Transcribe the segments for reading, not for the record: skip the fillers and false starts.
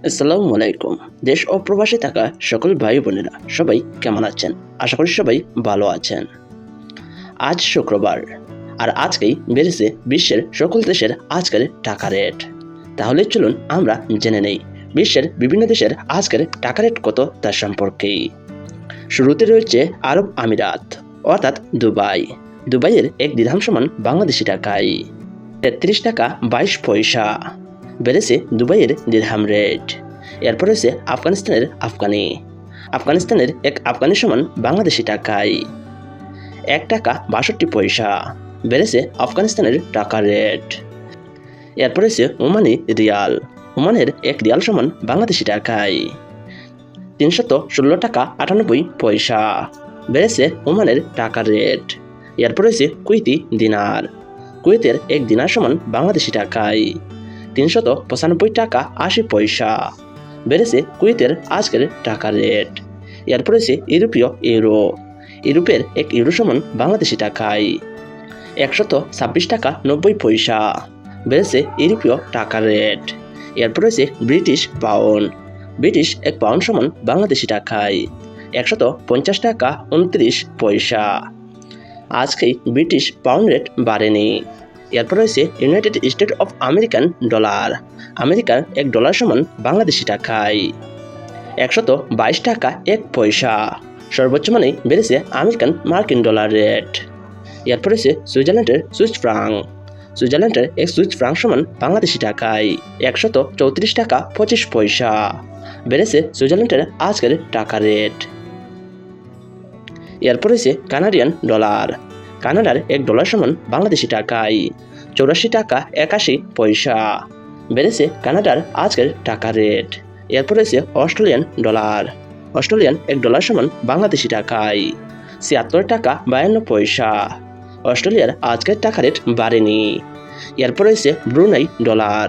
আসসালামু আলাইকুম। দেশ ও প্রবাসে থাকা সকল ভাই বোনেরা সবাই কেমন আছেন? আশা করি সবাই ভালো আছেন। আজ শুক্রবার, আর আজকেই বেড়েছে বিশ্বের সকল দেশের আজকের টাকা রেট। তাহলে চলুন আমরা জেনে নেই বিশ্বের বিভিন্ন দেশের আজকের টাকা রেট কত তার সম্পর্কে। শুরুতে রয়েছে আরব আমিরাত অর্থাৎ দুবাই। দুবাইয়ের এক দিরহাম সমান বাংলাদেশি টাকায় 33 টাকা 22 পয়সা। বেড়েছে দুবাইয়ের দিরহাম রেট। এরপর রয়েছে আফগানিস্তানের আফগানি। আফগানিস্তানের এক আফগানি সমান বাংলাদেশি টাকায় 1 টাকা 62 পয়সা। বেড়েছে আফগানিস্তানের টাকা রেট। এরপর রয়েছে ওমানি রিয়াল। ওমানের এক রিয়াল সমান বাংলাদেশি টাকায় 316 টাকা 98 পয়সা। বেড়েছে ওমানের টাকা রেট। এরপর রয়েছে কুইতি দিনার। কুয়েতের এক দিনার সমান বাংলাদেশি টাকায় 395 টাকা 80 পয়সা। বেড়েছে কুয়েতের আজকের টাকা রেট। এরপর রয়েছে ইউরোপীয় ইউরো। ইউরোপের এক ইউরো সমান বাংলাদেশি টাকায় 126 টাকা 90 পয়সা। বেড়েছে ইউরোপীয় টাকা রেট। এরপর রয়েছে ব্রিটিশ পাউন্ড। ব্রিটিশ এক পাউন্ড সমান বাংলাদেশি টাকায় 150 টাকা 29 পয়সা। আজকেই ব্রিটিশ পাউন্ড রেট বাড়েনি। এরপর রয়েছে United state of American dollar. আমেরিকার এক ডলার সমান বাংলাদেশি টাকায় 122 টাকা 1 পয়সা। সর্বোচ্চ মানেই বেড়েছে আমেরিকান মার্কিন ডলার রেট। এরপর রয়েছে সুইজারল্যান্ডের সুইস ফ্রাঙ্ক। সুইজারল্যান্ডের এক সুইস ফ্রাঙ্ক সমান বাংলাদেশি টাকায় 134 টাকা 25 পয়সা। বেড়েছে সুইজারল্যান্ডের আজকের টাকা রেট। এরপর রয়েছে কানাডিয়ান ডলার। কানাডার এক ডলার সমান বাংলাদেশি টাকায় 84 টাকা 81 পয়সা। বেড়েছে কানাডার আজকের টাকা রেট। এরপর রয়েছে অস্ট্রেলিয়ান ডলার। অস্ট্রেলিয়ান এক ডলার সমান বাংলাদেশি টাকায় 76 টাকা 52 পয়সা। অস্ট্রেলিয়ার আজকের টাকা রেট বাড়েনি। এরপর রয়েছে ব্রুনাই ডলার।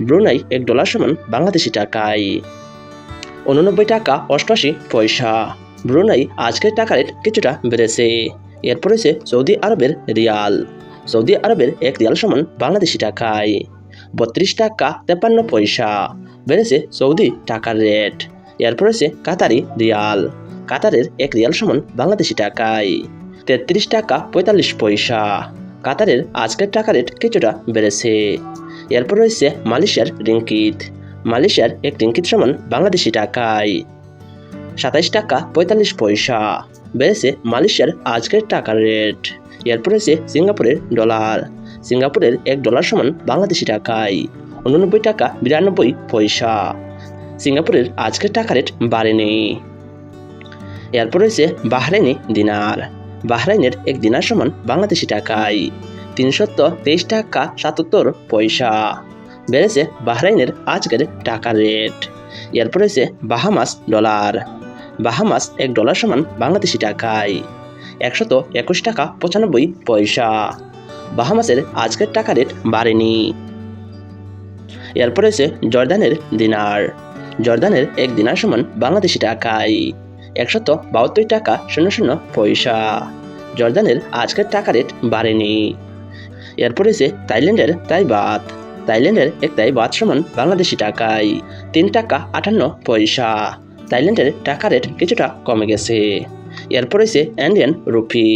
ব্রুনাই এক ডলার সমান বাংলাদেশি টাকায় 89 টাকা 88 পয়সা। ব্রুনাই আজকের টাকা রেট কিছুটা বেড়েছে। এরপর রয়েছে সৌদি আরবের রিয়াল। সৌদি আরবের এক রিয়াল সমান বাংলাদেশি টাকায় 32 টাকা 53 পয়সা। বেড়েছে সৌদি টাকার রেট। এরপর রয়েছে কাতারি রিয়াল। কাতারের এক রিয়াল সমান বাংলাদেশি টাকায় 33 টাকা 45 পয়সা। কাতারের আজকের টাকা রেট কিছুটা বেড়েছে। এরপর রয়েছে মালয়েশিয়ার রিঙ্কিত। মালয়েশিয়ার এক রিঙ্কিত সমান বাংলাদেশি টাকায় 27 টাকা 45 পয়সা। বেড়েছে মালয়েশিয়ার আজকের টাকা রেট। এরপর রয়েছে সিঙ্গাপুরের ডলার। সিঙ্গাপুরের এক ডলার সমান বাংলাদেশি টাকায় 89 টাকা 92 পয়সা। সিঙ্গাপুরের আজকের টাকা রেট বাড়েনি। এরপর রয়েছে বাহরাইনি দিনার। বাহরাইনের এক দিনার সমান বাংলাদেশি টাকায় 323 টাকা 77 পয়সা। বেড়েছে বাহরাইনের আজকের টাকা রেট। এরপর রয়েছে বাহামাস ডলার। বাহামাস এক ডলার সমান বাংলাদেশি টাকায় 121 টাকা 95 পয়সা। বাহামাসের আজকের টাকা রেট বাড়েনি। এরপর রয়েছে জর্দানের দিনার। জর্দানের এক দিনার সমান বাংলাদেশি টাকায় 172 টাকা 00 পয়সা। জর্দানের আজকের টাকা রেট বাড়েনি। এরপর রয়েছে থাইল্যান্ডের তাইবাত। থাইল্যান্ডের এক তাইবাত সমান বাংলাদেশি টাকায় 3 টাকা 58 পয়সা। থাইল্যান্ডের টাকা রেট কিছুটা কমে গেছে। এরপর রয়েছে ইন্ডিয়ান রুপি।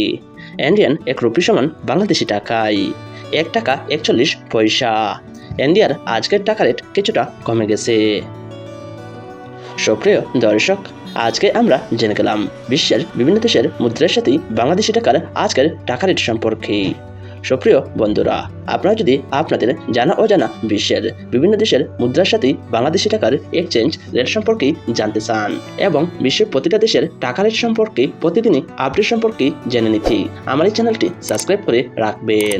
ইন্ডিয়ান এক রুপি সমান বাংলাদেশি টাকায় 1 টাকা 41 পয়সা। ইন্ডিয়ার আজকের টাকা রেট কিছুটা কমে গেছে। সুপ্রিয় দর্শক, আজকে আমরা জেনে গেলাম বিশ্বের বিভিন্ন দেশের মুদ্রার সাথে বাংলাদেশি টাকার আজকের টাকা রেট সম্পর্কে। সুপ্রিয় বন্ধুরা, আপনারা যদি আপনাদের জানা অজানা বিশ্বের বিভিন্ন দেশের মুদ্রার সাথে বাংলাদেশি টাকার এক্সচেঞ্জ রেট সম্পর্কে জানতে চান এবং বিশ্বের প্রতিটা দেশের টাকা রেট সম্পর্কে প্রতিদিনই আপডেট সম্পর্কে জেনে নিতে আমার এই চ্যানেলটি সাবস্ক্রাইব করে রাখবেন।